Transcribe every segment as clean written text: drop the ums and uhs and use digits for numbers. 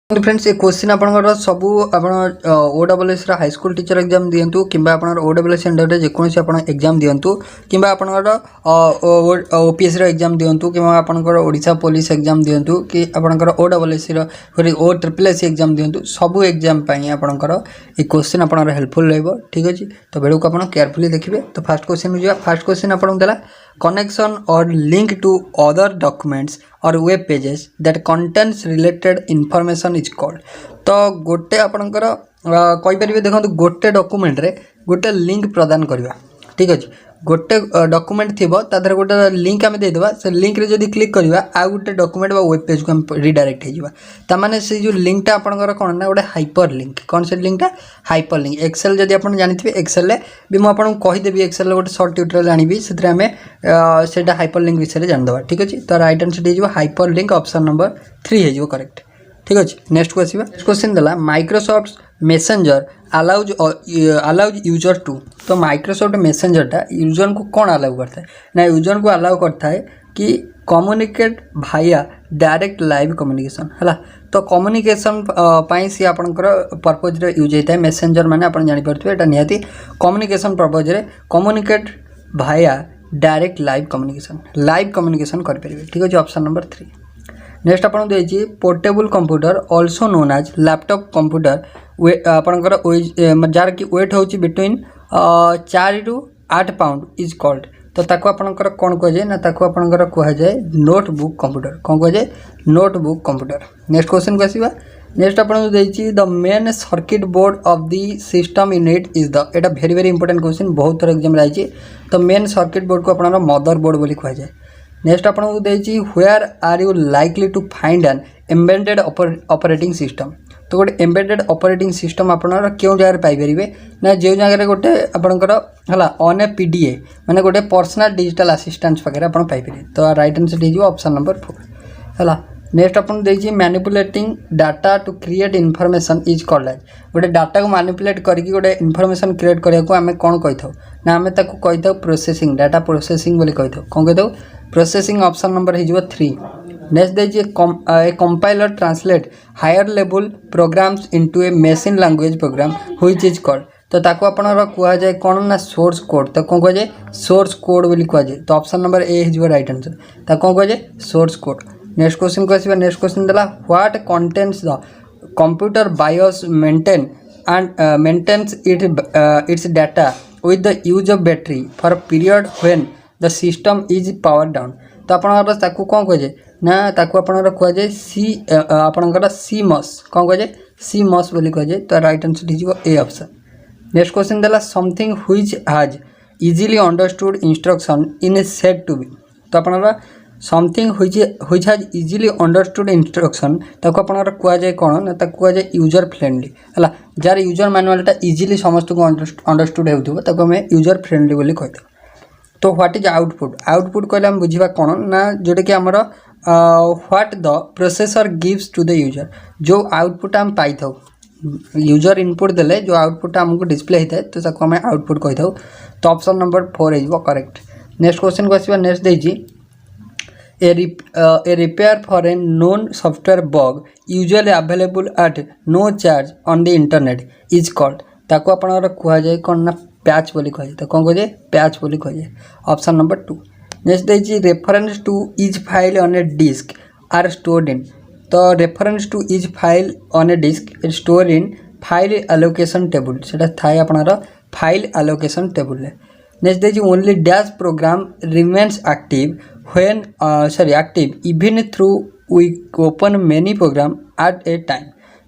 Friends ये question आपंकर सब ओडब्ल्यूएस हाई स्कूल टीचर एग्जाम दिंतु कि ओडब्ल्यूएस सेंटर में जेकोसी एग्जाम दिंतु कि ओपीएस एग्जाम दिंतु कि ओडिशा पुलिस एग्जाम दिंतु कि ओडब्ल्यूएस सॉरी ओ ट्रिपल एस एग्जाम दिंतु सब एग्जाम आपंकर ये क्वेश्चन आप हेल्पफुल रहा ठीक अच्छे। तो वीडियो को आप केयरफुली देखिए। तो फास्ट क्वेश्चन में फास्ट क्वेश्चन आपको देला कनेक्शन और लिंक टू अदर डॉक्यूमेंट्स और web pages that contains related information is called. तो गोटे आपणकर कहींपर देखो गोटे डॉक्यूमेंट रे गोटे लिंक प्रदान करवा ठीक अच्छे। गोटे डॉक्यूमेंट थी तादर गोटे लिंक आम देदेबा से लिंक रे जदि क्लिक करवा आउ गोटे डॉक्यूमेंट बा वेब पेज को हम रिडायरेक्ट हो ताने से जो लिंकटा आपंकर कौन ना गोटे हाइपर लिंक कौन से लिंकटा हाइपर लिंक एक्सेल जदि आप जानी एक्सेल भी मुझे कहीदेवी एक्सेल गोटे सर्ट ट्यूटोरियल आनी से आम से हाइपर लिंक विषय जानदे ठीक अच्छे। तो राइट आंसर हो हाइपर लिंक ऑप्शन नंबर 3 हो करेक्ट ठीक अच्छे। नेक्स्ट को आसवा नेक्स्ट क्वेश्चन देला Microsoft messenger allows user to. तो माइक्रोसॉफ्ट मेसेंजरटा यूजर को कौन अलाउ करता है ना यूजर को अलाउ करता है कि कम्युनिकेट भाया डायरेक्ट लाइव कम्युनिकेशन है। तो कम्युनिकेशन सी आपंकर पर्पज यूज होता है मेसेंजर माने आप जानीपे यहाँ निहाती कम्युनिकेशन पर्पज कम्युनिकेट भाया डायरेक्ट लाइव कम्युनिकेशन करेंगे ठीक अच्छे। ऑप्शन नंबर 3 नेक्स्ट आपको देखिए portable computer also known as laptop computer आपंकर जार की वेट हूँ between 4 to 8 pound is called. तो ताको आपंकर कौन कहुए ना ताको आपंकर कहुए नोटबुक कंप्यूटर कौन कहुए नोटबुक कंप्यूटर। नेक्स्ट क्वेश्चन को आसवा नेक्स्ट आपको देखिए the main circuit board of the system unit is the Etah very very important question बहुत थर एग्जाम आई। तो मेन सर्किट बोर्ड को अपना मदर बोर्ड बोली कहुए। नेक्स्ट आपको देखिए where are you likely to find an embedded operating system. तो गोटे एम्बेडेड ऑपरेटिंग सिस्टम आपनर क्यों जगह पाइपर ना जो जगह गोटे आपंकर है ऑन ए पीडीए माने गोटे पर्सनल डिजिटल असिस्टेंट पाखे आप पाइपर। तो राइट आंसर हो ऑप्शन नंबर 4 है। नेक्स्ट आपको देखिए manipulating data to create information is called as. गोटे डाटा को मैनिपुलेट करके गोटे इनफॉरमेशन क्रिएट करने को आम कौन कही था ना आम कही प्रोसेसिंग डाटा प्रोसेसिंग बोली कही था कौन कही प्रोसेसिंग। ऑप्शन नंबर हो 3। नेक्स्ट देखिए a compiler translate higher level programs into a machine language program which is called. तो ताको आपनर कहुए कौन ना सोर्स कोड। तो कौन कहुए सोर्स कोड बोली कहुए। तो ऑप्शन नंबर ए हो राइट आंसर ताको कौन कहुए सोर्स कोड। नेक्स्ट क्वेश्चन को आसवा नेक्स्ट क्वेश्चन देला what contents the computer BIOS maintain and maintains its data with the use of battery for period when the system is power down. तो आपंकर ताकू कौन कहुए ना ताकू आपंकर कहुए सी आपंकर सी मस कौन कहुए सी मस बोली कहुए। तो राइट आंसर हो ए ऑप्शन। नेक्स्ट क्वेश्चन देला something which has easily understood instruction in a said to be. तो आपंकर something which has easily understood instruction ताको आपंकर कहुए कौन ना कहुए यूजर फ्रेंडली है जार यूजर मैनुअलटा इजीली समस्त को अंडरस्टूड होता आम यूजर फ्रेंडली बोली कही। तो व्हाट इज आउटपुट आउटपुट कहले हम बुझा कौन ना जोटा कि आमर what the processor gives to the user जो आउटपुट आम पाई था यूजर इनपुट देले जो आउटपुट आमको डिस्प्ले होता है तो आम आउटपुट कही था। तो ऑप्शन नंबर 4 हो करेक्ट। नेक्स्ट क्वेश्चन को आसवा नेक्स्ट देखिए a repair for a known software bug usually available at no charge on the internet is called। ताको आपनकर कहुए कौन ना पैच बोली कहुए। तो कौन कहुए पैच बोली कहुए। Option number 2। नेक्स्ट देखिए reference to is file on a disk are stored in. तो reference to is file on a disk store in file allocation table से थाए आपनकर फाइल एलोकेशन टेबल। नेक्स्ट देखिए only dash program remains active when active even through we open many program at a time।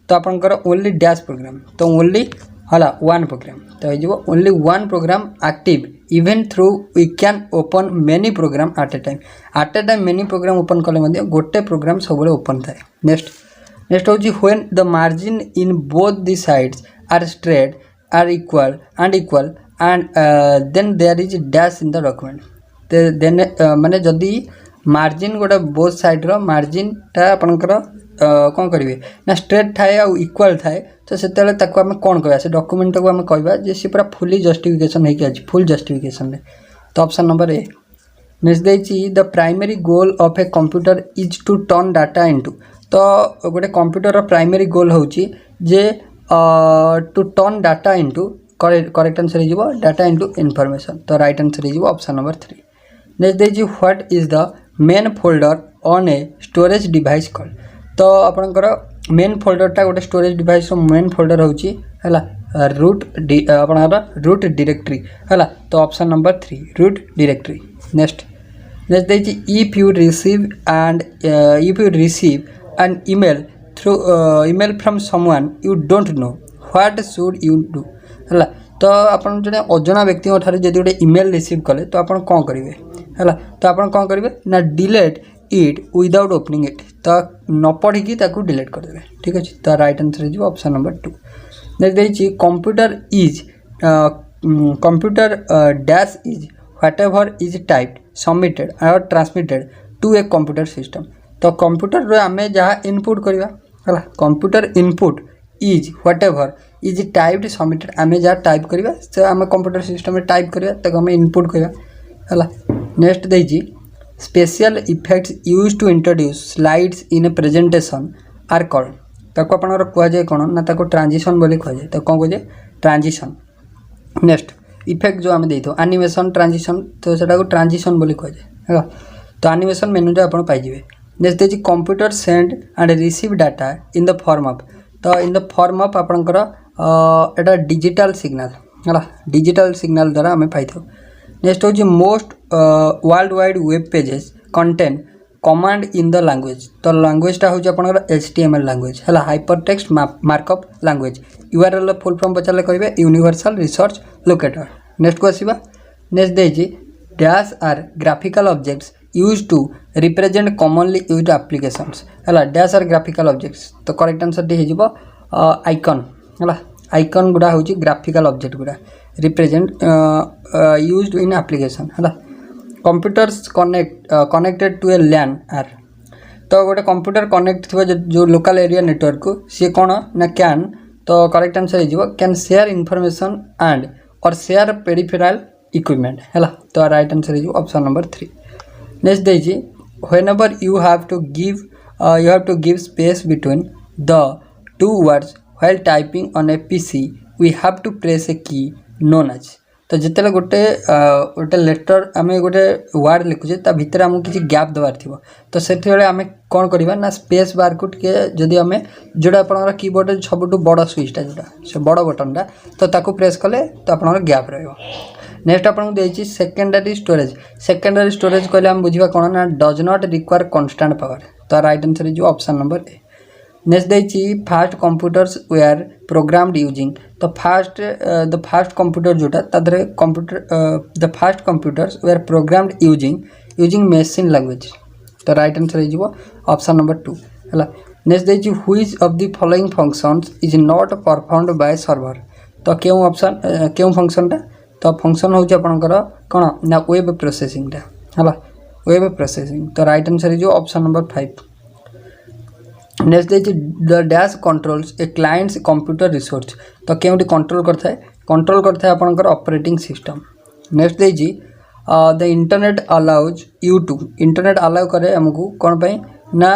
तो आपंकर only dash program तो only है one program तो ये only one program active even through we can open many program at a time many program open कले गोटे program सब ओपन थाए। नेक्स्ट हूँ when the margin in both the sides are straight are equal and then there is dash in the document. Then माने जदि margin गोटे both साइड्र marginata आपंकर कौन करेंगे ना स्ट्रेट थाए आ इक्वाल थाए तो से आम कौन कह से डॉक्यूमेंट को आम कह सी पूरा फुली जस्टिफिकेशन होगी फुल जस्टिफिकेशन। तो ऑप्शन नंबर ए। नेक्स्ट देखिए the primary goal of a computer is to turn data into. तो गोटे कंप्यूटर प्राइमरी गोल होची जे to turn data into correct answer हो डाटा इनटू इनफॉरमेशन तो right answer हो option number 3 next देखिए what is the main folder on a storage device called तो आपनकर मेन फोल्डरटा गोटे स्टोरेज डिवाइस मेन फोल्डर होची हला रूट आपनकर रूट डायरेक्टरी हला तो option number 3 root directory next देखिए if you receive an email through email from someone you don't know what should you do हला तो आपन जने अजना व्यक्ति ठारे जदि गोटे ईमेल रिसीव कले तो आपन कौन करेंगे हला तो आपन कौन करेंगे ना delete it without opening it तो न पढ़ी ताकू डिलीट कर देबे ठीक अछि तो राइट आंसर हो ऑप्शन नंबर 2 नेक्स्ट देखिए computer dash is whatever is typed submitted और transmitted to a computer system तो कंप्यूटर रे आमे जहाँ इनपुट करवा हला computer input is whatever is typed submitted आमे जहाँ टाइप करवा से आमे कंप्यूटर सिस्टम में टाइप करवा तक आमे इनपुट करवा हला नेक्स्ट देखिए special effects use to introduce slides in a presentation are called ताको आपनकर कह जाय कोन ना ताको ट्रांजिशन बोली कह जाय तो कोन कह जाय ट्रांजिशन नेक्स्ट इफेक्ट जो आमे देथो एनिमेशन ट्रांजिशन तो सेटा को ट्रांजिशन बोली कह जाय हला तो एनिमेशन मेनू जो आपण पाई जिवे नेक्स्ट देखिए computer send and receive data in the form of तो इन द फॉर्म ऑफ आपनकर एटा डिजिटल सिग्नल हला डिजिटल सिग्नल द्वारा आमे पाई थो नेक्स्ट हो most world wide web pages contain command in the language तो लैंग्वेजटा हो HTML लैंग्वेज है hypertext markup language URL full form पचारे करेंगे यूनिवर्सल रिसर्च लोकेटर नेक्स्ट को आसवा नेक्स्ट देखिए dash are graphical objects use to represent commonly used applications है डैश आर ग्राफिकल ऑब्जेक्ट्स तो करेक्ट आंसर टी हो आइकन है आइकन गुड़ा हूँ ग्राफिकल ऑब्जेक्ट गुड़ा रिप्रेजेंट यूज्ड इन एप्लिकेशन है computers connected to a LAN are तो गोटे कंप्यूटर कनेक्ट थी जो लोकल एरिया नेटवर्क को सी कौन ना कैन तो करेक्ट आंसर हो कैन शेयर इनफॉरमेशन एंड और शेयर पेरिफेरल इक्विपमेंट है तो राइट आंसर हो ऑप्शन नंबर 3 नेक्स्ट देखिए whenever you have to give space between the two words while typing on a PC we have to press a key known as तो जिते गोटे letter आम गोटे word लिखुचे ता भितर आमको किसी गैप देवार थी तो से आम कौन करवा ना स्पेस बार को जदि आम जोड़ा आप कीबोर्ड सब बड़ स्विचटा जोटा से बड़ बटनटा तो ताको प्रेस कले तो आप गैप रहा नेक्स्ट आपको देखिए सेकेंडरी स्टोरेज कहले आम बुझा कौन ना does not require constant power तो राइट आंसर हो ऑप्शन नंबर ए नेक्स्ट देखिए fast computers were programmed using तो द फास्ट कंप्यूटर जोटा तादरे computer the fast computers were programmed using machine language तो राइट आंसर हो ऑप्शन नंबर 2 है next देखिए which of the following functions is not performed by server तो क्यों option क्यों फंक्शनटा तो फंक्शन हूँ आपंकर कौन ना वेब प्रोसेसिंगटा है वेब प्रोसेसिंग तो राइट आंसर हो ऑप्शन नंबर 5 नेक्स्ट देखिए the dash controls a client's computer resource तो क्योंटी कंट्रोल करता है आपंकर ऑपरेटिंग सिस्टम नेक्स्ट देखिए the internet allows you to internet allow करे आमको कौन पाई ना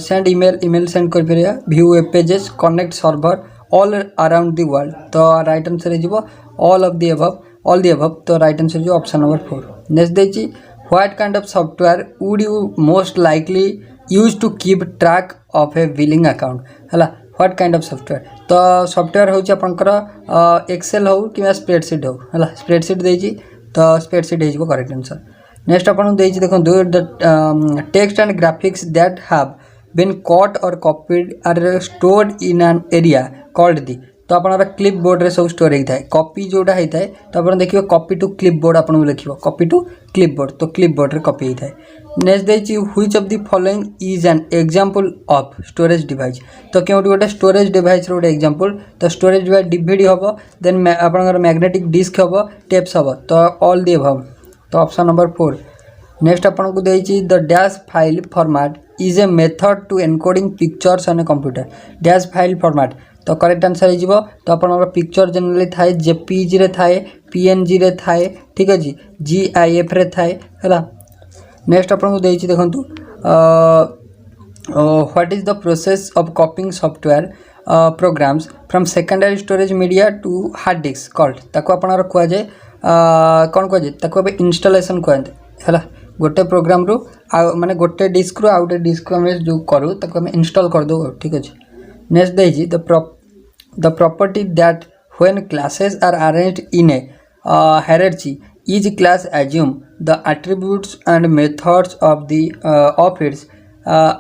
सेंड ईमेल सेंड कर view web pages connect server all around the world तो राइट आंसर हो ऑल द अबव तो राइट आंसर हो ऑप्शन नंबर 4 नेक्स्ट देखिए what kind of software would you most likely use to keep track of a billing account है what kind of software तो software हूँ आपंकर Excel हो कि स्प्रेडशीट हो है स्प्रेडशीट देखिए तो स्प्रेडशीट हो करेक्ट आंसर नेक्स्ट आपको देखो the text and graphics that have been cut और copied are stored in an area called the तो आप क्लिप बोर्ड रे सब स्टोर होता है कॉपी जोटा होता है तो आप देखिए कॉपी टू क्लिप बोर्ड आपको लिखो कॉपी टू क्लिप बोर्ड तो क्लिप बोर्ड रे कॉपी होता है नेक्स्ट देखिए which of the following is an example of storage device तो क्योंकि गोटे स्टोरेज डिवाइस रोटे एग्जांपल तो स्टोरेज डिवाइस डीवीडी हम देन आपंकर मैग्नेटिक डिस्क हम टेप्स हम तो ऑल दी अबव तो ऑप्शन नंबर 4 नेक्स्ट आपको देखिए the dash file format is a method to encoding pictures on a computer dash file format तो करेक्ट आंसर हो तो आप पिक्चर जनरली थाए जेपीजी रे थाए पीएनजी रे थाए ठीक अच्छे GIF रे थाए है नेक्स्ट आपको देखिए देखो What is the process of copying software programs from secondary storage media to hard disk called ताको आपनर कुआ जाए कौन कुआ जाए ताको अब इंस्टॉलेशन कहते है गोटे प्रोग्राम रु माने गोटे डिस्क रु आउटे डिस्क आम जो करूँ ताको आम इंस्टॉल कर दो ठीक अच्छे next देजी the property that when classes are arranged in a hierarchy each class assume the attributes and methods of the of its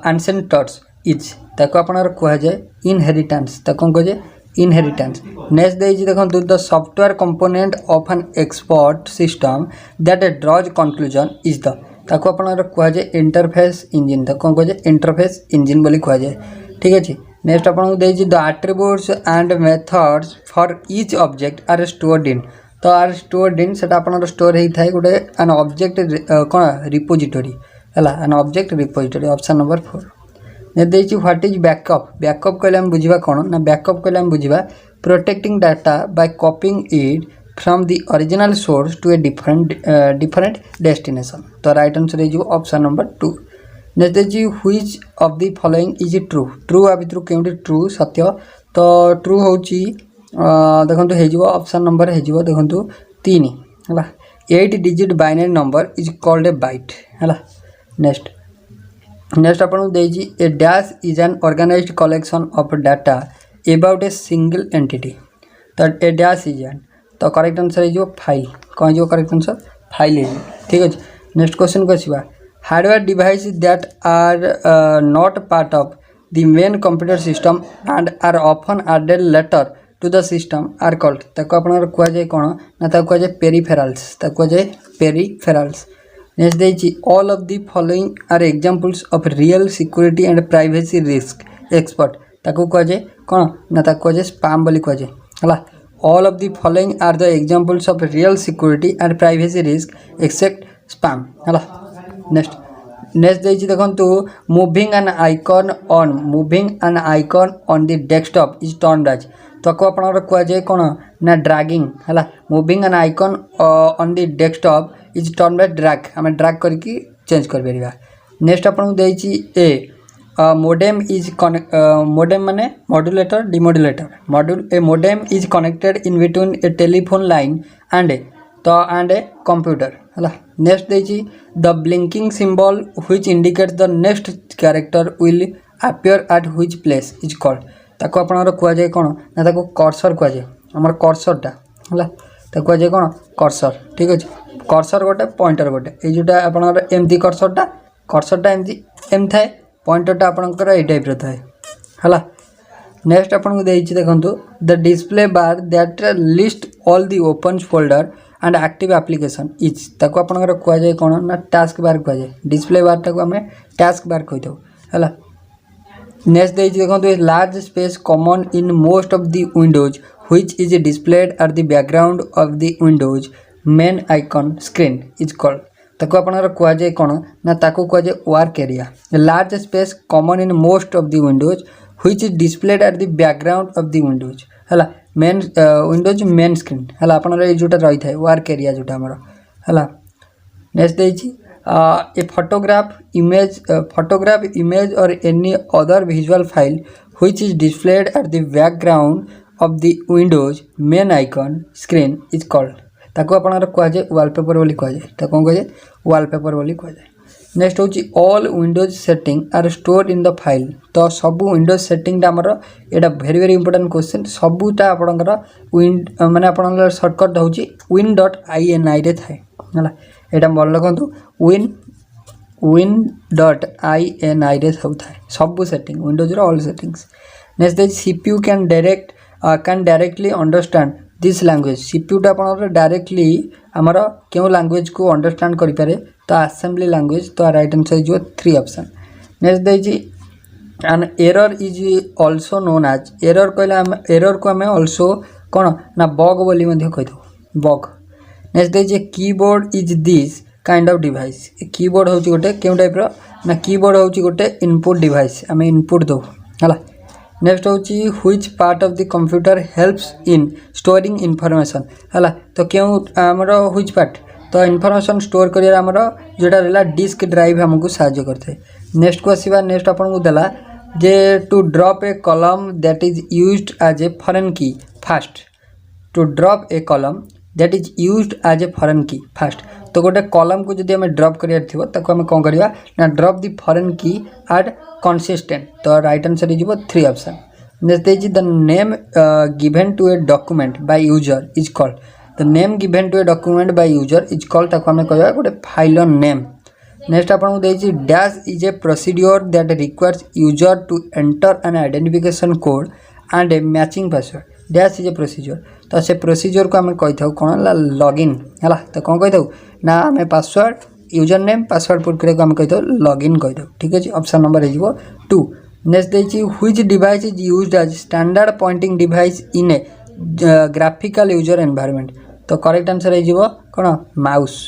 ancestors is ताको आपनर कुआ जाए इनहेरिटेंस ताको कह जाए इनहेरिटेंस नेक्स्ट देजी देखो the software component of an expert system that draws conclusion is the ताको आपनर कुआ जाए इंटरफेस इंजिन ताको कह जाए इंटरफेस इंजिन बोली कुआ जाए ठीक अच्छे नेक्स्ट आपको देजी the attributes and methods for each object are stored in तो आर स्टोर्ड इन सेटा आपनर स्टोर होता है गोटे एन ऑब्जेक्ट कौन रिपोजिटरी है an object repository option number 4 देखिए व्हाट इज बैकअप बैकअप कहले हम बुझा कौन ना बैकअप कहले हम बुझा protecting data by copying it from the original source to a different destination तो राइट आंसर है ऑप्शन नंबर 2 नेक्स्ट देखिए which of the following is true true आ भितर केउंटी ट्रू सत्य तो ट्रू होची देखंतु हेजिवो ऑप्शन नंबर हेजिवो देखंतु 3 हला 8 digit binary number is called a byte हला नेक्स्ट आपन देजी a dash is an organised collection of data about a single entity तो ए डैश इज एन तो करेक्ट आंसर है जो फाइल कौन जो करेक्ट आंसर फाइल है ठीक है नेक्स्ट क्वेश्चन को आसीबा hardware device that are not part of the main computer system and are often added later to the system are called ताको आपन कुआ जाए कोन ना ताको कुआ जाए पेरिफेरल्स ताको कुआ जाए पेरिफेरल्स नेक्स्ट देजी all of the following are examples of real security and privacy risk expert ताको कुआ जाए कोन ना ताको कुआ जाए स्पैम बोली कुआ जाए हला all of the following are the examples of real security and privacy risk except spam हला नेक्स्ट देजी देखंतु moving an icon on the desktop is turned as ताको आपनर कुआ जाए कोन ना ड्रैगिंग हला moving an icon on the desktop is turn by drag आम ड्रैग करके चेंज कर परिबा नेक्स्ट आपन देछि ए मोडेम इज मोडेम माने modulator demodulator module a modem is connected in between a telephone line and a computer हला next देछि the blinking symbol which indicates the next character will appear at which place is called ताको आपनर कुआ जाए कोन ना ताको cursor कुआ जाए हमर कर्सरटा हला ताको कुआ जाए कोन कर्सर ठीक अछि कर्सर गोटे पॉइंटर गोटे ये जोटा आपनकर एमती कर्सरटा एमती एम थाए पॉइंटरटा आपनकर ए टाइप रो थाए हला नेक्स्ट आपन को देछि देखंतु the display bar that list all the open folder and active application is ताको आपनकर कुआ जाए कोन ना टास्क बार कुआ जाए डिस्प्ले बार टाको हमें टास्क बार कहि दो हला नेक्स्ट देछि देखंतु a large space common in most of the Windows which is displayed at the background of the Windows main icon screen is called ताको आपनर कुआ जाए कोन ना ताको कुआ जाए work area large space common in most of the Windows which is displayed at the background of the Windows हला मेन विंडोज मेन स्क्रीन हला आपनर ए जोटा रही थाए वर्क एरिया जोटा हमर हला नेक्स्ट देछि ए फोटोग्राफ इमेज और any other visual file which is displayed at the background of the Windows main icon screen is called ताको आपनर कुआ जाए वॉलपेपर बोली कुआ जाए ताको कह जाए वॉलपेपर बोली कुआ जाए नेक्स्ट होची all windows setting are stored in the file तो सब विंडोज सेटिंग हमर एटा वेरी वेरी इंपोर्टेंट क्वेश्चन सबूटा आपनकर माने आपनकर शॉर्टकट होची win.ini रे थाए हला एटा मन रखंतु win.ini रे सब थाए सब सेटिंग विंडोज रो all settings next is CPU can directly understand this language सीपीयूटा आपन डायरेक्टली आमर क्यों लैंग्वेज को अंडरस्टैंड करि पारे तो असेंबली लैंग्वेज तो राइट आंसर जो 3 ऑप्शन नेक्स्ट देजी an error is also known as error कहला एरर को हमें आल्सो कोन ना बग बोली मध्ये कहि दो बग नेक्स्ट देजी keyboard is this kind of device keyboard होची गोटे केउ टाइप रो ना कीबोर्ड होची गोटे इनपुट डिवाइस हमें इनपुट दो हला नेक्स्ट होची which part of the computer helps in storing information हला तो क्यों हमरो व्हिच पार्ट तो इनफॉरमेशन स्टोर करिया हमरो जेटा रहला डिस्क ड्राइव हमको सहायता करथे नेक्स्ट को आसवा नेक्स्ट आपको देला जे to drop a column that is used as a foreign key first to drop a column that is used as a foreign key first तो गोटे कॉलम को जब आम ड्रॉप करार थी आम कौन करवा ना drop the foreign key at consistent तो राइट आंसर हो 3 option next the name given to a document by user is called the name given to a document by user is called ताको आम कहवा गोटे फाइल नेम नेक्स्ट आपको देछि dash is a procedure that requires user to enter an identification code and a matching password dash is a procedure तो से procedure को आम कही था कौन है लॉगिन है तो कौन कही था ना आम password user name password put करके आम कही था लॉगिन कही था ठीक अच्छे ऑप्शन नंबर हो 2 नेक्स्ट देछि which device is used as standard pointing device in a graphical user environment तो करेक्ट आंसर हो कौन माउस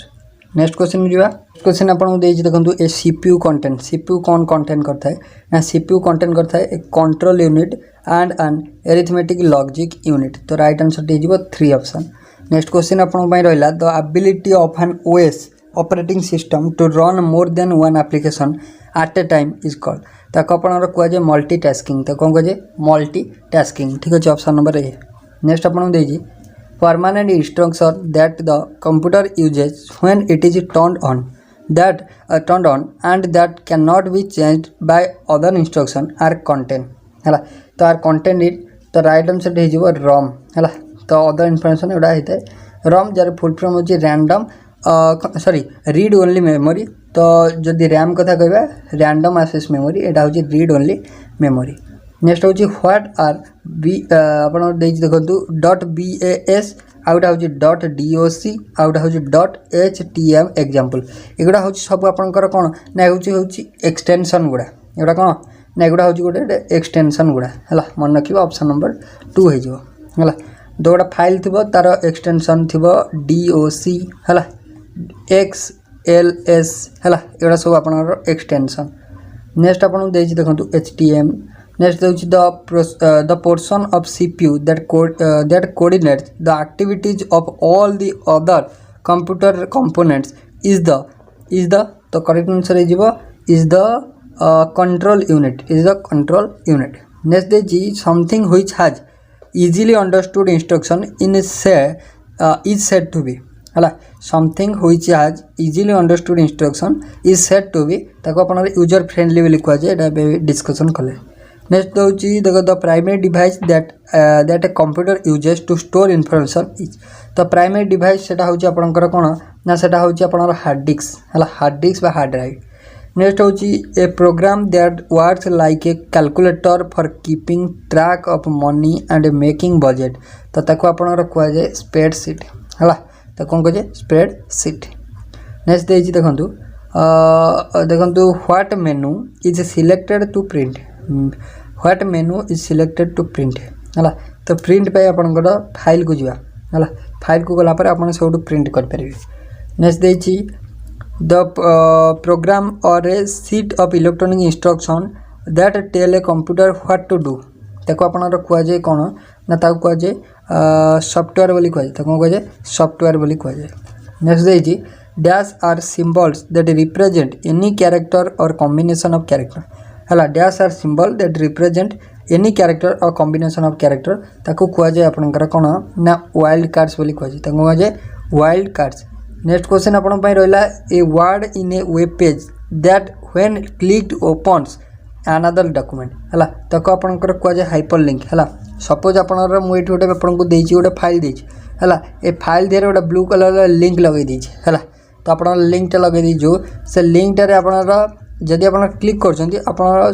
नेक्स्ट क्वेश्चन जावा क्वेश्चन आपको देखो ए सीपीयू कंटेंट सीपीयू कौन कंटेंट करता है ना सीपीयू कंटेंट करता है a control unit and an arithmetic logic unit तो राइट आंसर हो 3 ऑप्शन नेक्स्ट क्वेश्चन आपको रहा the ability of an OS operating system to run more than one application at a time is called ताको आपन कहुए multitasking तो कौन कहे multitasking ठीक अच्छे ऑप्शन नंबर ए नेक्स्ट आपको देखिए permanent instruction that the computer uses when it is turned on and that cannot be changed by other instruction are content है तो आर कंटेंट इट तो राइट आंसर हो ROM है तो other information एटा होता है रॉम जार फुल फॉर्म हो random sorry read only memory तो जदि रैम कथा कहबा रैंडम एक्सेस मेमोरी एटा हो रीड ओनली मेमोरी नेक्स्ट हूँ व्हाट आर बी आप डॉट BAS आउटा हूँ डॉट DOC आउटा हूँ डॉट HTM एग्जाम्पल एगुड़ा हूँ सब आपंकर कौन ना हूँ एक्सटेंशन गुड़ा एगुड़ा कौन ना एगुड़ा हूँ गोटे एक्सटेंशन गुड़ा है मन रखिए ऑप्शन नंबर 2 है तो गोटा फाइल थी तार एक्सटेंशन थी DOC है XLS है एगुड़ा सब आप एक्सटेंशन नेक्स्ट आपको देखो HTM नेक्स्ट हूँ the portion of CPU that coordinates the activities of all the other computer components is the तो correct answer is the control unit next देखिए something which has easily understood instruction in is said to be है something which has easily understood instruction is said to be ताको अपन user friendly भी लिखा जाए discussion कले next हूँ देखो the primary device that a computer uses to store information is तो primary device सेटा हूँ आपंकर कौन ना सेटा हूँ आप हार्ड डिस्क है हार्ड डिस्क बा हार्ड ड्राइव नेक्स्ट हूँ a program that works like a calculator for keeping track of money and making budget तो ताको आपंकर कहुए स्प्रेडशीट है तो कौन कहे स्प्रेडशीट नेक्स्ट देखो what menu is selected to print what menu is selected to print है तो प्रिंट पे आपंकर फाइल को जावा है फाइल को गलापर आप सब प्रिंट करेंगे नेक्स्ट देखिए the program or a set of electronic instruction that tell a computer what to do ताको आपन कहुए कौन ना कहुए सॉफ्टवेयर बोली कहुए तो कौन कहुए सॉफ्टवेयर बोली कहुए नेक्स्ट देखिए dash are symbols that represent any character or combination of character है dash are symbol that represent any character or combination of character ताको कहुए आपंकर कौन ना वाइल्ड कार्ड्स बोली कहुए ताको कहुए वाइल्ड कार्ड्स नेक्स्ट क्वेश्चन आपन रहा a word in A web page that when clicked opens another document है ताको आपंकर कहुए हाइपर लिंक है सपोज आपन मुझे गोटे आपको देती गोटे फाइल देती है ए फाइल देर गोटे ब्लू कलर लिंक लगे दीजिए है तो आप लिंकटा लगे दीजिए से लिंकटार आप जदि आप क्लिक कर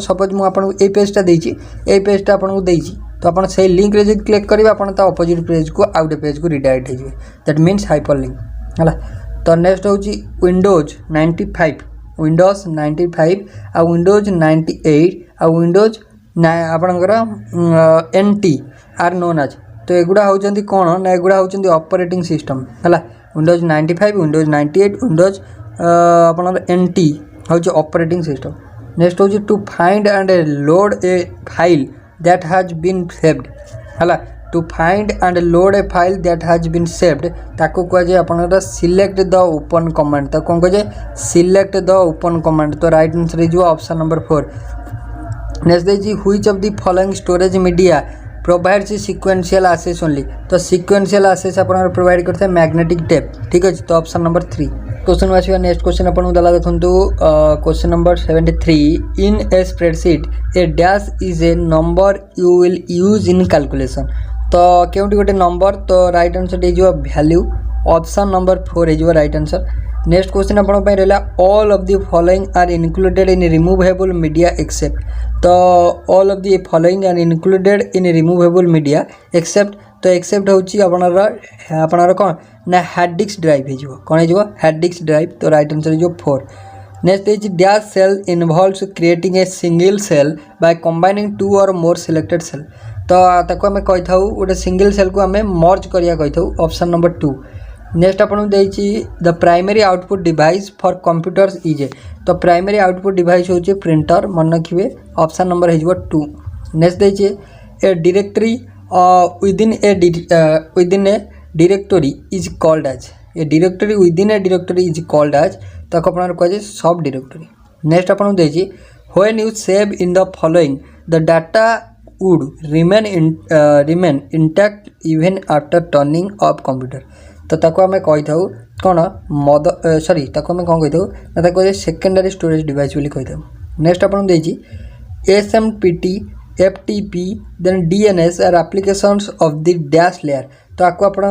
सपोज मुझे पेजटा देती पेजटा आपको देती तो आप लिंक रे क्लिक करेंगे आप अपोजिट पेज को आउ गए पेज को रिडायरेक्ट हो दैट मीन्स हाइपर लिंक है तो नेक्स्ट हूँ विंडोज 95 आ विंडोज 98 आ विंडोज आपणकर NT आर नोन आज तो एगुड़ा होती कौन ना एगुड़ा होती ऑपरेटिंग सिस्टम है विंडोज 95 विंडोज 98 विंडोज आपणकर NT हूँ ऑपरेटिंग सिस्टम नेक्स्ट हूँ to find and load a file that has been saved है to find and load a file that has been saved ताको कह जाए आपनकर सिलेक्ट द ओपन कमांड ताको कौन कह जाए सिलेक्ट द ओपन कमांड तो right answer is option number 4 next देखिए which of the following storage media provides sequential access only तो सिक्वेंशियल एक्सेस आपन प्रोवाइड करते हैं मैग्नेटिक टेप ठीक अच्छे तो ऑप्शन नंबर 3 क्वेश्चन आसवा नेक्स्ट क्वेश्चन आपन दला देखंतु question number 73 in a spreadsheet a dash is a number you will use in calculation तो केउटी गोटे नंबर तो राइट आंसर हो वैल्यू ऑप्शन नंबर 4 हो राइट आंसर नेक्स्ट क्वेश्चन आपन रहा all of the following are included in removable media except तो all of the following are included in removable media except तो एक्सेप्ट होची आपनर कौन ना हार्ड डिस्क ड्राइव हो कौन हो हार्ड डिस्क ड्राइव तो राइट आंसर हो 4 next is dash cell involves creating a single cell by combining two or more selected cell तो ताको आम कही था गोटे सिंगल सेल को आम मर्ज करिया कही था ऑप्शन नंबर 2 नेक्स्ट आपन the primary output device for computers is a तो प्राइमरी आउटपुट डिवाइस होची प्रिंटर मन रखिए ऑप्शन नंबर हो 2 नेक्स्ट देखिए ए directory within a directory is called as a directory within a directory is called as ताको अपन कह जाए सब डायरेक्टरी नेक्स्ट अपन देखिए when you save in the following the data would remain intact even after turning off computer तो ताको आम कही था कौन सॉरी ताको आम कौन कही था ताको सेकेंडरी स्टोरेज डिवाइस बोली कही था नेक्स्ट अपन देखिए SMPT FTP then DNS are applications of the dash layer तो आपको अपना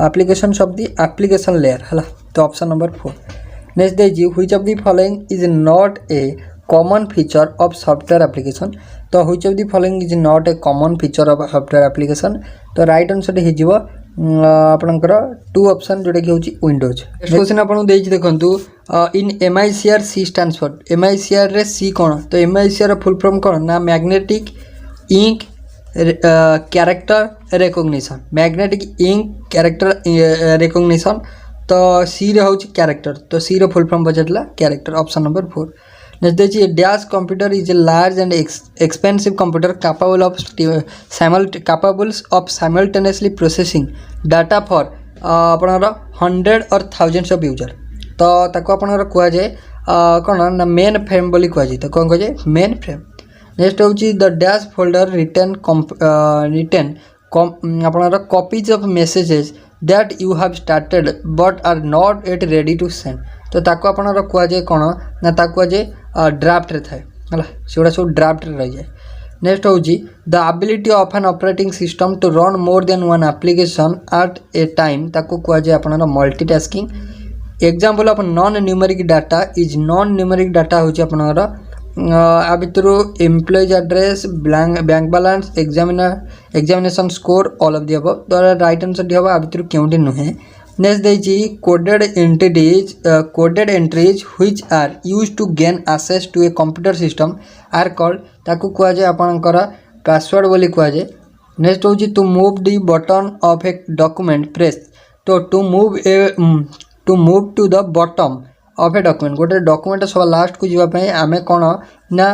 applications of the application layer है तो ऑप्शन नंबर 4 नेक्स्ट देखिए which of the following is not a common feature of software application तो which of the following is not a common feature of software application तो right answer हो आपनकर 2 option जोटा कि होची विंडोज क्वेश्चन आपन देछि देखंतु in MICR C stands for MICR रे C कोन तो MICR रा फुल फॉर्म कोन ना magnetic ink character recognition magnetic ink character recognition तो C रे होची कैरेक्टर तो C रो फुल फॉर्म बजटला कैरेक्टर ऑप्शन नंबर 4 नेक्स्ट देखिए dash computer is a large and expensive computer capable of simultaneously processing data for आपनर 100 or thousands of user तो ताको आपनर कह जाए कौन ना मेन फ्रेम बोली कह जाए तो कौन कह जाए मेन फ्रेम नेक्स्ट होची द डैश फोल्डर रिटर्न आपनर copies of messages that you have started but are not yet ready to send तो ताको आपनर कह जाए कौन ना ताको कह जाए ड्राफ्ट रे थाए हला सेगुड़ा सब ड्राफ्ट रे रह जाए नेक्स्ट होची the ability of an operating system to run more than one application at a time ताको कह जाए आपनर multitasking example of non numeric data is non numeric data होची आपनर आ भितर employees address bank balance examination score all of the above तो right answer हो आ भितर केउटी नुहे नेक्स्ट देखिए coded entries which are used to gain access to a computer system are called ताको कह जाए आपनकर पासवर्ड बोली कह जाए नेक्स्ट होची to move the button of a document press तो to move to the bottom of a document गोटे डॉक्यूमेंट सब लास्ट को जावाई आम कौन ना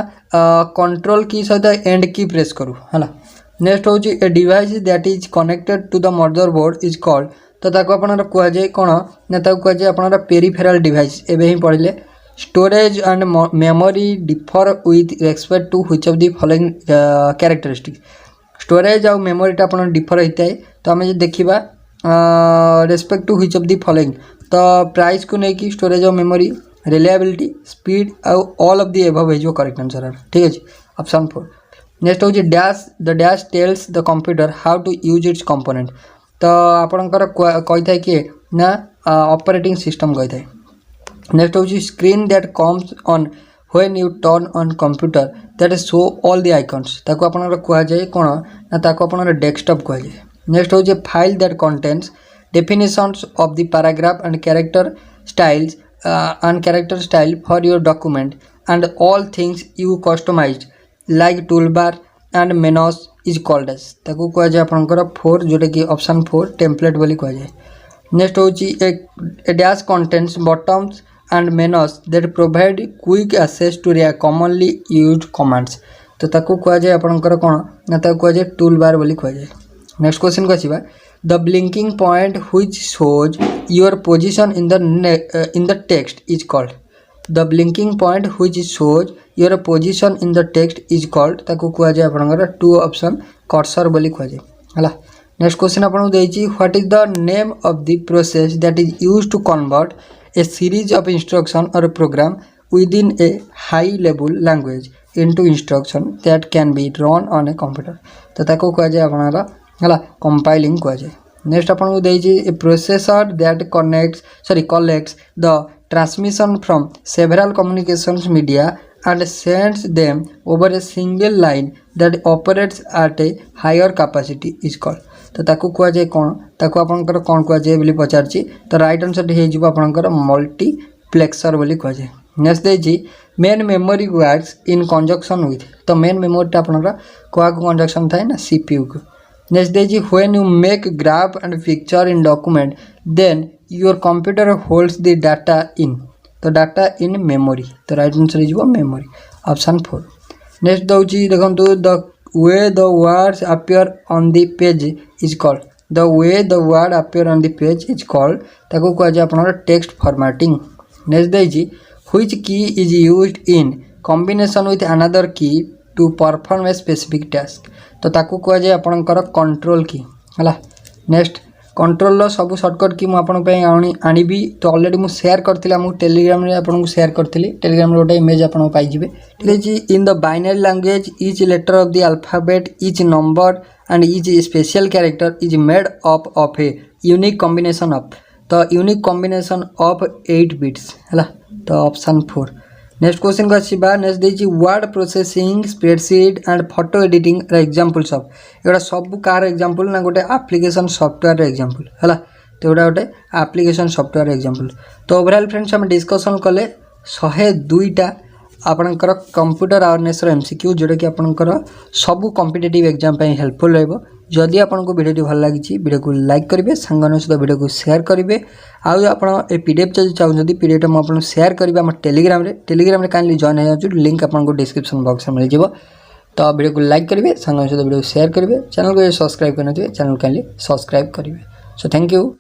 कंट्रोल की सहित एंड की प्रेस करूँ है नेक्स्ट होची a device that is connected to the motherboard is called तो ताको आपनर कह जाए कौन ना ताको कह जाए आपनर पेरिफेराल डिवाइस एबे ही पढ़ले storage and memory differ with respect to which of the following characteristics storage और मेमोरीटा आपन डिफर होता है तो आम देखा respect to which of the following तो प्राइस को लेकिन स्टोरेज और मेमोरी रिलायबिलिटी स्पीड और ऑल ऑफ द एबव हो करेक्ट आंसर ठीक है ऑप्शन 4 नेक्स्ट हो the dash tells the computer how to use its component तो आपणकर कही था कि ना ऑपरेटिंग सिस्टम कही था नेक्स्ट हूँ screen that comes on when U turn on computer that show all the icons ताको आपणकर कह जाए कौन ना ताको आपणकर डेस्कटॉप कह जाए नेक्स्ट हूँ file that contains definitions of the paragraph and character style for your document and all things you customised like toolbar and menus is called as ताको कह जाए आपनकर 4 जोटा कि ऑप्शन 4 टेम्पलेट बोली कह जाए नेक्स्ट होची a dash contents bottoms and menus that provide quick access to commonly used commands तो ताकू कह जाए आपणकर कौन ना ताकू कह जाए टूल बार बोली कह जाए। नेक्स्ट क्वेश्चन को आसीबा the blinking point which shows your position in the text is called. The blinking point which shows your position in the text is called ताकू कह जाए आपणकर टू ऑप्शन कर्सर बोली कह जाए हला। नेक्स्ट क्वेश्चन आपन देछि what is the name of the process that is used to convert a series of instruction or program within a high level language into instruction that can be run on a computer। तो ताको कह जाए आपनारा हला compiling कह जाए। Next आपन को देछि a processor that collects the transmission from several communications media and sends them over a single line that operates at a higher capacity is called। तो ताको कह जाए कोन ताको आपनकर कोन कह जाए बोली पचारछि तो राइट आंसर हे जिवो आपनकर मल्टीप्लेक्सर बोली कह जाए। नेक्स्ट देछि main memory works in conjunction with. तो मेन मेमोरी आपनका क्या कंजक्शन थाए ना सीपीयू को। नेक्स्ट देछि when you make graph and picture in document then your computer holds the data in. तो डाटा इन मेमोरी तो right answer is memory option 4। Next दउछि देखंतु the way the words appear on the page is called. The way the word appear on the page is called ताको कह जाय आपनका text formatting. Next देछि which key is used in combination with another key to perform a specific task। तो ताकू कह जाए आपनकर कंट्रोल की हला। नेक्स्ट कंट्रोल सब शॉर्टकट की मुझे आनिबी तो ऑलरेडी मुझे शेयर करथिला मु टेलीग्राम रे आपन को शेयर करथिली। टेलीग्राम रे गोटे इमेज आपन को पाई जिवे ठीक अछि। In the binary language each letter of the alphabet each number and each special character is made up of a unique combination of. तो यूनिक कॉम्बिनेशन ऑफ 8 बिट्स हला तो ऑप्शन 4। नेक्स्ट क्वेश्चन को आसीबा नेक्स्ट देछि word processing spreadsheet and photo editing रे examples of. एगुडा सब car example ना गोटे एप्लिकेशन सॉफ्टवेयर रे एग्जांपल हला तो एगुडा गोटे एप्लिकेशन सॉफ्टवेयर एग्जांपल। तो ओवरऑल फ्रेंड्स हम डिस्कशन कले 102टा आपनकर कंप्यूटर अवेयरनेस रो एमसीक्यू जोटा कि आपनकर सब कॉम्पिटिटिव एग्जाम पे हेल्पफुल रहबो। जदि आपको वीडियो भल लगी वीडियो को लाइक करेंगे सांगन सहित वीडियो को शेयर करेंगे आउ आप पीडीएफ जब चाहते पीडीएफ मुझे शेयर करेंगे आम टेलीग्राम रे काइंडली जॉइन हो लिंक आपको डिस्क्रिप्शन बॉक्स में मिल जाव। तो वीडियो को लाइक करेंगे सांगन सहित वीडियो को शेयर करेंगे चैनल को सब्सक्राइब करने चैनल काइंडली सब्सक्राइब करेंगे। So thank you.